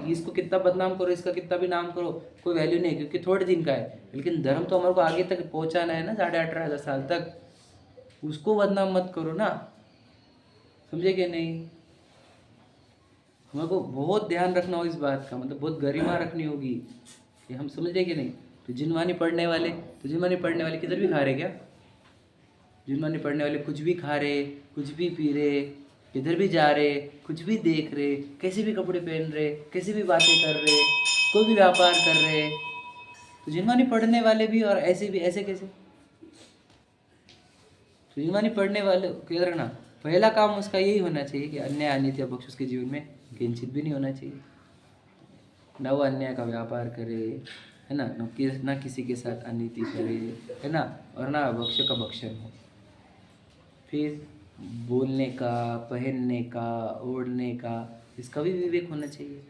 इसको कितना बदनाम करो, इसका कितना भी नाम करो, कोई वैल्यू नहीं, क्योंकि थोड़े दिन का है, लेकिन धर्म तो हमारे को आगे तक पहुंचाना है ना, 18,500 साल तक, उसको बदनाम मत करो ना, समझे कि नहीं। हमारे को बहुत ध्यान रखना हो इस बात का, मतलब बहुत गरिमा रखनी होगी कि हम समझे कि नहीं। तो जिनवानी पढ़ने वाले किधर भी खा रहे क्या, जिनवानी पढ़ने वाले कुछ भी खा रहे, कुछ भी पी रहे, किधर भी जा रहे, कुछ भी देख रहे, कैसे भी कपड़े पहन रहे, कैसे भी बातें कर रहे, कोई भी व्यापार कर रहे, तो जिनवानी पढ़ने वाले भी और ऐसे भी, ऐसे कैसे। तो जिनवानी पढ़ने वाले क्या रखना, पहला काम उसका यही होना चाहिए कि अन्याय अनित्य पक्ष उसके जीवन में किंचित भी नहीं होना चाहिए, न वो अन्याय का व्यापार करे, है ना, न किसी के साथ अनीति करे, है ना, और ना भक्ष का भक्षण हो। फिर बोलने का, पहनने का, ओढ़ने का, इसका भी विवेक होना चाहिए,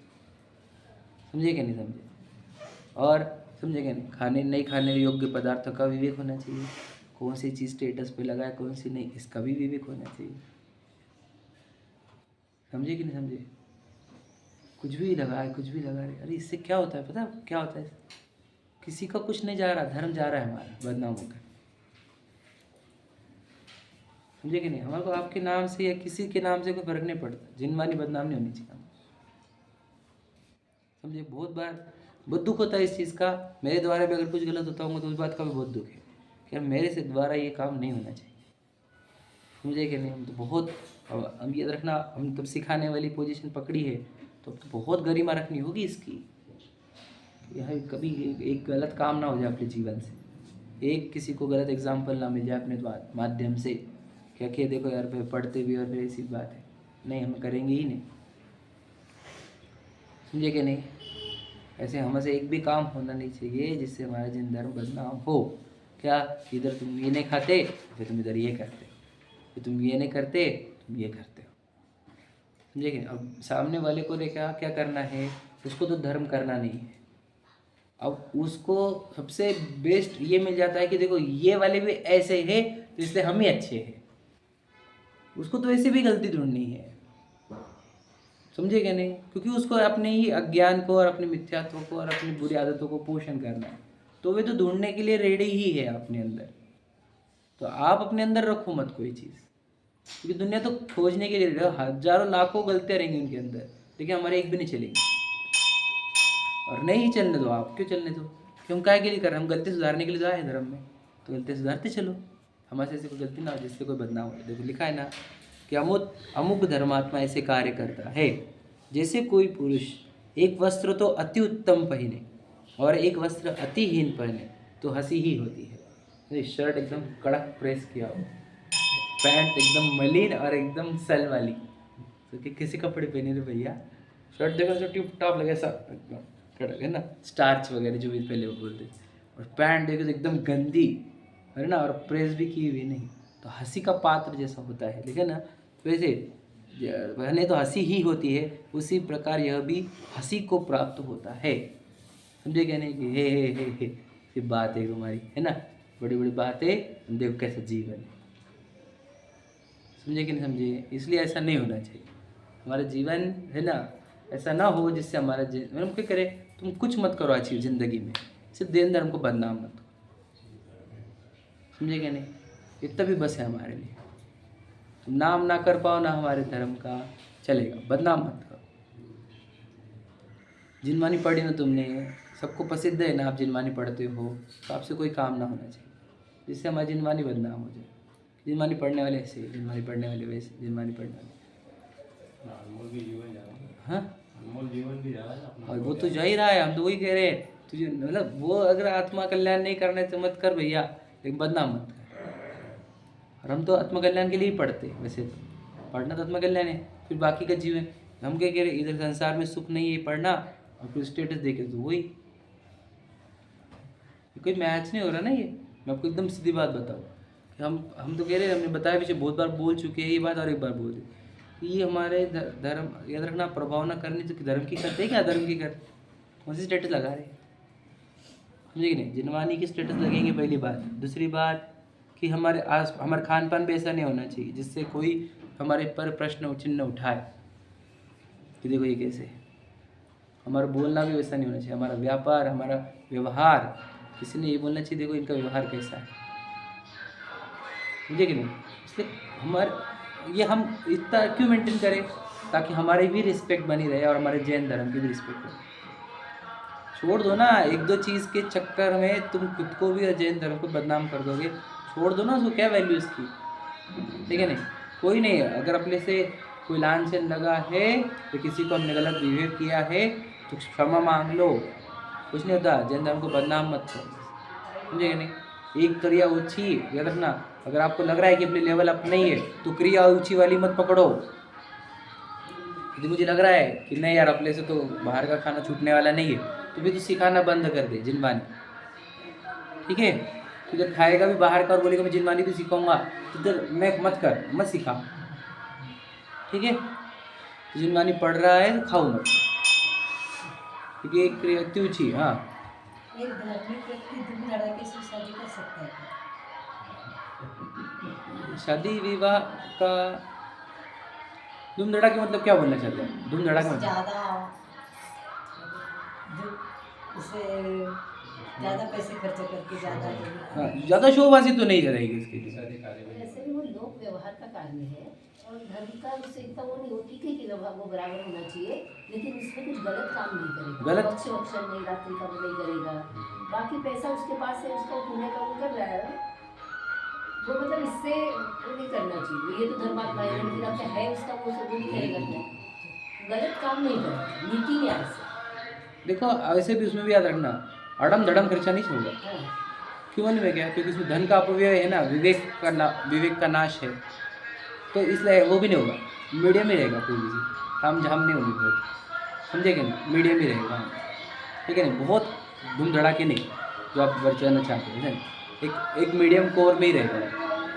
समझे क्या नहीं समझे। और समझे क्या नहीं, नहीं खाने योग्य पदार्थों का विवेक होना चाहिए, कौन सी चीज़ स्टेटस पे लगाए, कौन सी नहीं, इसका भी विवेक होना चाहिए, समझे कि नहीं समझे। कुछ भी लगा रहे, अरे इससे क्या होता है, पता क्या होता है, किसी का कुछ नहीं जा रहा, धर्म जा रहा है हमारा बदनाम होकर, समझे कि नहीं। हमारे को आपके नाम से या किसी के नाम से कोई फर्क नहीं पड़ता, जिनवानी बदनाम नहीं होनी चाहिए, समझे। बहुत दुख होता है इस चीज़ का, मेरे द्वारा भी अगर कुछ गलत होता होगा तो उस बात का भी बहुत दुख है कि यार मेरे से द्वारा ये काम नहीं होना चाहिए, समझे कि नहीं? हम तो बहुत, हम याद रखना, हम तब सिखाने वाली पोजीशन पकड़ी है तो अब तो बहुत गरिमा रखनी होगी इसकी। यह कभी एक गलत काम ना हो जाए अपने जीवन से, एक किसी को गलत एग्जाम्पल ना मिल जाए अपने माध्यम से, क्या कि देखो यार भाई पढ़ते भी और फिर ऐसी बात है, नहीं हम करेंगे ही नहीं। समझे कि नहीं? ऐसे हमसे एक भी काम होना नहीं चाहिए जिससे हमारा जिन धर्म बदनाम हो। क्या, इधर तुम ये नहीं खाते फिर तुम इधर ये करते, फिर तुम ये नहीं करते तुम ये करते हो। समझे कि? अब सामने वाले को देखा क्या करना है, उसको तो धर्म करना नहीं है। अब उसको सबसे बेस्ट ये मिल जाता है कि देखो ये वाले भी ऐसे हैं तो इसलिए हम ही अच्छे हैं। उसको तो ऐसे भी गलती ढूंढनी है। समझे क्या नहीं? क्योंकि उसको अपने ही अज्ञान को और अपने मिथ्यात्व को और अपनी बुरी आदतों को पोषण करना है, तो वे तो ढूंढने के लिए रेडी ही है अपने अंदर। तो आप अपने अंदर रखो मत कोई चीज़, क्योंकि दुनिया तो खोजने के लिए रेडी है। हजारों लाखों गलतियाँ रहेंगी उनके अंदर, लेकिन हमारे एक भी नहीं चलेंगी। और नहीं चलने दो, आप क्यों चलने दो? क्यों काय के लिए कर रहे हैं? हम गलती सुधारने के लिए तो आए हैं धर्म में, तो गलती सुधारते चलो। हमारे से कोई गलती ना हो जिससे कोई बदनाम हो। देखो लिखा है ना कि अमुक धर्मात्मा ऐसे कार्य करता है, जैसे कोई पुरुष एक वस्त्र तो अति उत्तम पहने और एक वस्त्र अतिहीन पहने तो हंसी ही होती है। शर्ट एकदम कड़क प्रेस किया हो, पैंट एकदम मलिन और एकदम सल वाली, तो कि किसी कपड़े पहने रे भैया, शर्ट देखो जो टिप टॉप लगे ऐसा कड़क है ना, स्टार्च वगैरह जो भी पहले वो बोलते, और पैंट देखो तो एकदम गंदी है ना, और प्रेस भी की हुई नहीं, तो हंसी का पात्र जैसा होता है। लेकिन ना वैसे पहले तो हंसी ही होती है, उसी प्रकार यह भी हंसी को प्राप्त होता है। समझे क्या नहीं? कि हे ये बात है हमारी, है ना, बड़ी बड़ी बातें, देखो कैसा जीवन है। समझे कि नहीं समझे? इसलिए ऐसा नहीं होना चाहिए। हमारा जीवन है ना ऐसा ना हो जिससे हमारा जीवन, हम क्या करें, तुम कुछ मत करो अचीव ज़िंदगी में, सिर्फ दिन धर्म को बदनाम मत करो। समझे क्या नहीं? इतना भी बस है हमारे लिए। तुम नाम ना कर पाओ ना हमारे धर्म का, चलेगा, बदनाम मत करो। जिनवानी पढ़ी ना तुमने, सबको प्रसिद्ध है ना आप जिनवानी पढ़ते हो, तो आपसे कोई काम ना होना चाहिए जिससे हमारी जिनवानी बदनाम हो जाए। जिनवानी पढ़ने वाले ऐसे, जिनवानी पढ़ने वाले वैसे, जिनवानी पढ़ने वाले, हाँ और वो तो जा ही रहा है। हम तो वही कह रहे हैं, तुझे मतलब वो अगर आत्मा कल्याण नहीं करना है तो मत कर भैया, लेकिन बदनाम मत कर। और हम तो आत्मा कल्याण के लिए ही पढ़ते हैं, वैसे तो पढ़ना तो आत्मा कल्याण है, फिर बाकी का जीवन हम क्या कह रहे, इधर संसार में सुख नहीं है पढ़ना, और फिर स्टेटस देखे तो वही कोई मैच नहीं हो रहा ना। ये मैं आपको एकदम सीधी बात बताऊँ, हम तो कह रहे हैं, हमने बताया पीछे बहुत बार बोल चुके हैं ये बात, और एक बार बोल दी, ये हमारे धर्म याद रखना, प्रभाव ना करनी तो धर्म की करते, क्या धर्म की करते, कौन सी स्टेटस लगा रहे? समझे कि नहीं? जिनवानी की स्टेटस लगेंगे पहली बात। दूसरी बात कि हमारे खान पान भी ऐसा नहीं होना चाहिए जिससे कोई हमारे पर प्रश्न चिन्ह उठाए कि देखो ये कैसे है। हमारा बोलना भी वैसा नहीं होना चाहिए, हमारा व्यापार, हमारा व्यवहार, किसी ने ये बोलना चाहिए देखो इनका व्यवहार कैसा है। समझे कि नहीं? इसलिए ये हम इतना क्यों मेंटेन करें, ताकि हमारी भी रिस्पेक्ट बनी रहे और हमारे जैन धर्म की भी रिस्पेक्ट बने। छोड़ दो ना, एक दो चीज़ के चक्कर में तुम खुद को भी और जैन धर्म को बदनाम कर दोगे। छोड़ दो ना, उसको क्या वैल्यू इसकी, ठीक है नहीं? कोई नहीं है, अगर अपने से कोई लांछन लगा है तो किसी को हमने गलत बिहेव किया है तो क्षमा मांग लो, कुछ नहीं होता। जैन धर्म को बदनाम मत करो, समझे कि नहीं? एक क्रिया ऊंची याद रखना, अगर आपको लग रहा है कि अपनी लेवल अप नहीं है तो क्रिया ऊंची वाली मत पकड़ो। यदि मुझे लग रहा है कि नहीं यार अपने से तो बाहर का खाना छूटने वाला नहीं है, तो भी तो सिखाना बंद कर दे जिनवानी, ठीक है? तो जब खाएगा भी बाहर का और बोलेगा मैं जिनवानी भी सिखाऊंगा, तो इधर मैं मत सिखा, ठीक है? तो जिनवानी पढ़ रहा है तो खाओ मत, क्योंकि एक क्रिया ऊंची। हाँ, एक धार्मिक व्यक्ति धूम धड़ाके से शादी कर सकता है क्या? शादी विवाह का धूम धड़ाके मतलब क्या बोलना चाहते हैं? धूम धड़ाके मतलब ज़्यादा पैसे खर्च करके हाँ, ज़्यादा शोबाजी तो नहीं रहेगी इसके लिए। ऐसे भी वो लोक व्यवहार का कार्य है, और धर्म का उससे इतना वो नहीं होती कि व्यवहार वो बराबर होना चाहिए, लेकिन इसमें कुछ गलत काम नहीं करेगा, गलत वक्षण नहीं, रात्रि का नहीं करेगा, बाकी पैसा उसके पास है, उसका पुण्य का वो कर रहा है। वो मतलब इससे वो नहीं करना चाहिए, ये तो धर्मात्मा है, लेकिन अब है उसका वो सब नहीं करेगा क्या, गलत काम नहीं करना, नीति न्याय से। देखो ऐसे भी उसमें भी याद रखना, अड़म धड़म खर्चा नहीं होगा। हाँ, क्यों नहीं में क्या, क्योंकि उसमें धन का अपव्यय है ना, विवेक का नाश है, तो इसलिए वो भी नहीं होगा, मीडियम ही रहेगा, कोई भी चीज़ काम झाम नहीं होगी बहुत, समझे कि नहीं, मीडियम ही रहेगा, ठीक है नहीं, बहुत धूम धड़ाके नहीं जो आप बचाना चाहते हैं ना, एक मीडियम कोर में ही रहेगा,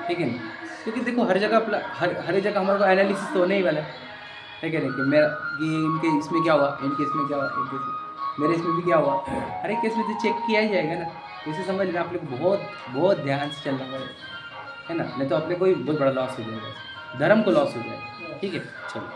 ठीक है नहीं, क्योंकि देखो हर जगह हर जगह हमारे को एनालिसिस तो होने ही वाला है, ठीक है नहीं, कि मेरा कि इनके इसमें क्या हुआ, इनके इसमें क्या हुआ, इनके मेरे इसमें भी क्या हुआ, हर एक केस में तो चेक किया ही जाएगा ना, इसे समझ लेना, आप लोग को बहुत बहुत ध्यान से चलना पड़ेगा, है ना, नहीं तो आप लोग को बहुत बड़ा लॉस हो जाएगा, धर्म को लॉस हो जाएगा, ठीक है, चलो।